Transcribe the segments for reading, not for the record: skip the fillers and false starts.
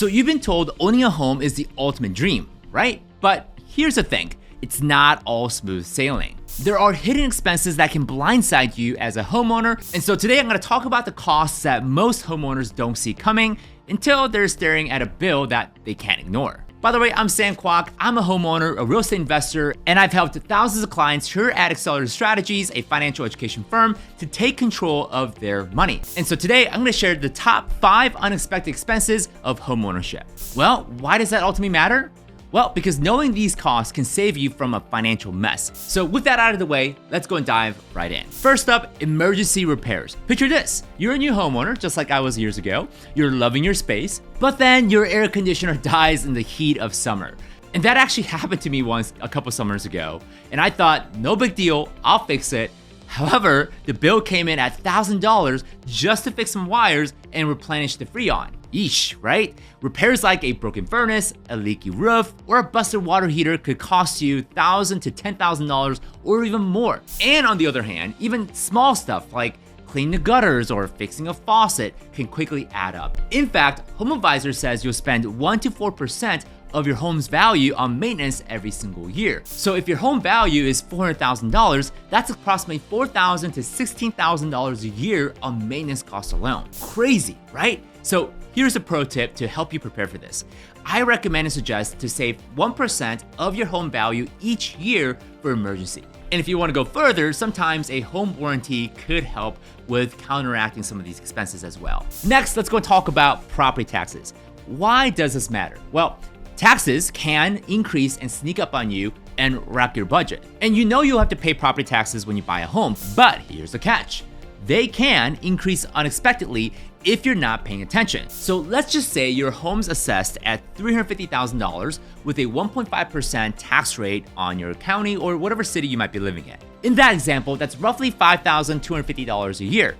So you've been told owning a home is the ultimate dream, right? But here's the thing, it's not all smooth sailing. There are hidden expenses that can blindside you as a homeowner, and so today I'm going to talk about the costs that most homeowners don't see coming until they're staring at a bill that they can't ignore. By the way, I'm Kwak. I'm a homeowner, a real estate investor, and I've helped thousands of clients here at Accelerated Strategies, a financial education firm, to take control of their money. And so today I'm going to share the top 5 unexpected expenses of homeownership. Well, why does that ultimately matter? Well, because knowing these costs can save you from a financial mess. So with that out of the way, let's go and dive right in. First up, emergency repairs. Picture this, you're a new homeowner, just like I was years ago. You're loving your space, but then your air conditioner dies in the heat of summer. And that actually happened to me once a couple summers ago. And I thought, no big deal, I'll fix it. However, the bill came in at $1,000 just to fix some wires and replenish the Freon. Yeesh, right? Repairs like a broken furnace, a leaky roof, or a busted water heater could cost you $1,000 to $10,000 or even more. And on the other hand, even small stuff like cleaning the gutters or fixing a faucet can quickly add up. In fact, HomeAdvisor says you'll spend 1 to 4% of your home's value on maintenance every single year. So if your home value is $400,000, that's approximately $4,000 to $16,000 a year on maintenance costs alone. Crazy, right? So here's a pro tip to help you prepare for this. I recommend and suggest to save 1% of your home value each year for emergency. And if you want to go further, sometimes a home warranty could help with counteracting some of these expenses as well. Next, let's go and talk about property taxes. Why does this matter? Well, taxes can increase and sneak up on you and wreck your budget. And you know you'll have to pay property taxes when you buy a home, but here's the catch. They can increase unexpectedly if you're not paying attention. So let's just say your home's assessed at $350,000 with a 1.5% tax rate on your county or whatever city you might be living in. In that example, that's roughly $5,250 a year.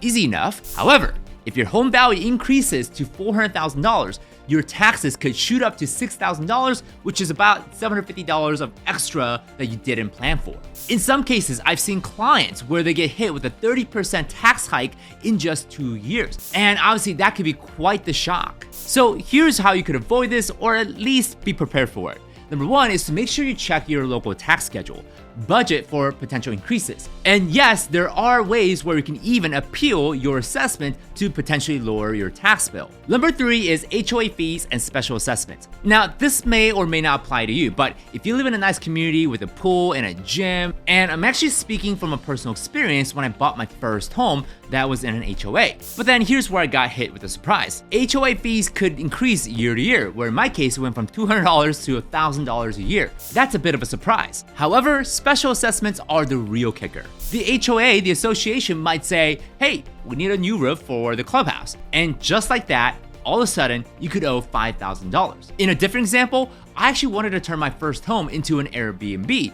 Easy enough. However, if your home value increases to $400,000, your taxes could shoot up to $6,000, which is about $750 of extra that you didn't plan for. In some cases, I've seen clients where they get hit with a 30% tax hike in just 2 years. And obviously that could be quite the shock. So here's how you could avoid this or at least be prepared for it. Number 1 is to make sure you check your local tax schedule. Budget for potential increases. And yes, there are ways where you can even appeal your assessment to potentially lower your tax bill. Number 3 is HOA fees and special assessments. Now, this may or may not apply to you, but if you live in a nice community with a pool and a gym, and I'm actually speaking from a personal experience when I bought my first home that was in an HOA. But then here's where I got hit with a surprise. HOA fees could increase year to year, where in my case it went from $200 to $1,000 a year. That's a bit of a surprise. However, special assessments are the real kicker. The HOA, the association, might say, hey, we need a new roof for the clubhouse. And just like that, all of a sudden, you could owe $5,000. In a different example, I actually wanted to turn my first home into an Airbnb.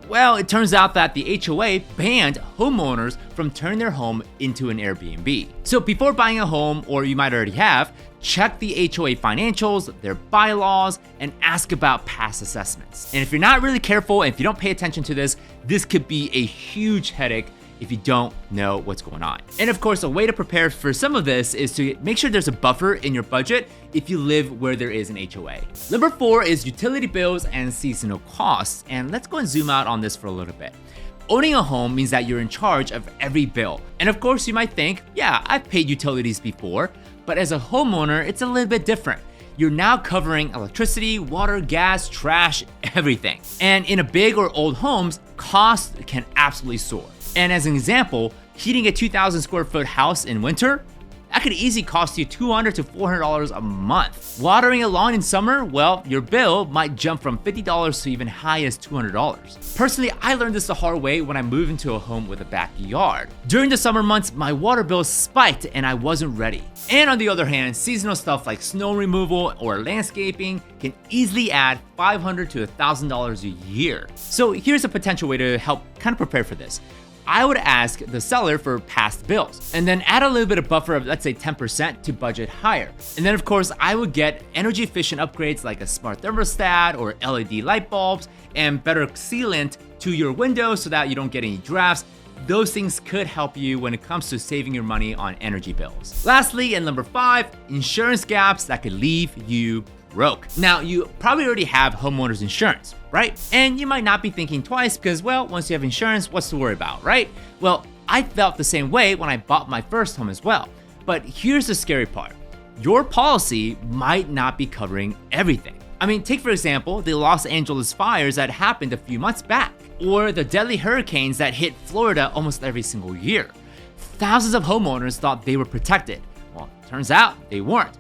Well, it turns out that the HOA banned homeowners from turning their home into an Airbnb. So before buying a home, or you might already have, check the HOA financials, their bylaws, and ask about past assessments. And if you're not really careful and if you don't pay attention to this, this could be a huge headache if you don't know what's going on. And of course, a way to prepare for some of this is to make sure there's a buffer in your budget if you live where there is an HOA. Number 4 is utility bills and seasonal costs. And let's go and zoom out on this for a little bit. Owning a home means that you're in charge of every bill. And of course, you might think, yeah, I've paid utilities before, but as a homeowner, it's a little bit different. You're now covering electricity, water, gas, trash, everything. And in a big or old homes, costs can absolutely soar. And as an example, heating a 2,000 square foot house in winter, that could easily cost you $200 to $400 a month. Watering a lawn in summer, well, your bill might jump from $50 to even high as $200. Personally, I learned this the hard way when I moved into a home with a backyard. During the summer months, my water bill spiked and I wasn't ready. And on the other hand, seasonal stuff like snow removal or landscaping can easily add $500 to $1,000 a year. So here's a potential way to help kind of prepare for this. I would ask the seller for past bills and then add a little bit of buffer of, let's say, 10% to budget higher. And then of course, I would get energy efficient upgrades like a smart thermostat or LED light bulbs and better sealant to your windows so that you don't get any drafts. those things could help you when it comes to saving your money on energy bills. Lastly, and number 5, insurance gaps that could leave you broke. Now, you probably already have homeowners insurance, right? And you might not be thinking twice because, well, once you have insurance, what's to worry about, right? Well, I felt the same way when I bought my first home as well. But here's the scary part. Your policy might not be covering everything. I mean, take for example, the Los Angeles fires that happened a few months back, or the deadly hurricanes that hit Florida almost every single year. Thousands of homeowners thought they were protected. Well, turns out they weren't.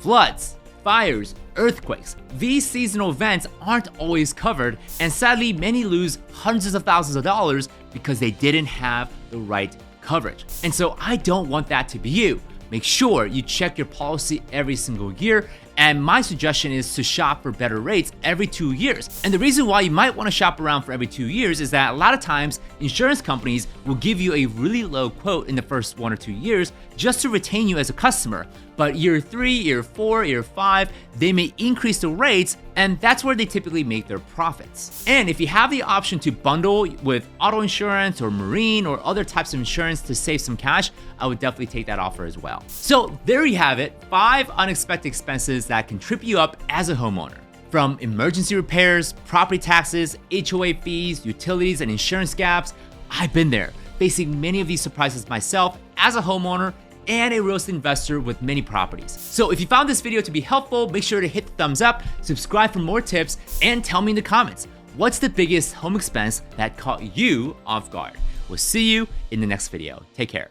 Floods, fires, earthquakes. These seasonal events aren't always covered, and sadly, many lose hundreds of thousands of dollars because they didn't have the right coverage. And so I don't want that to be you. Make sure you check your policy every single year, and my suggestion is to shop for better rates every 2 years. And the reason why you might want to shop around for every 2 years is that a lot of times insurance companies will give you a really low quote in the first 1 or 2 years just to retain you as a customer. But year 3, year 4, year 5, they may increase the rates, and that's where they typically make their profits. And if you have the option to bundle with auto insurance or marine or other types of insurance to save some cash, I would definitely take that offer as well. So there you have it, 5 unexpected expenses that can trip you up as a homeowner. From emergency repairs, property taxes, HOA fees, utilities, and insurance gaps, I've been there, facing many of these surprises myself as a homeowner and a real estate investor with many properties. So if you found this video to be helpful, make sure to hit the thumbs up, subscribe for more tips, and tell me in the comments, what's the biggest home expense that caught you off guard? We'll see you in the next video. Take care.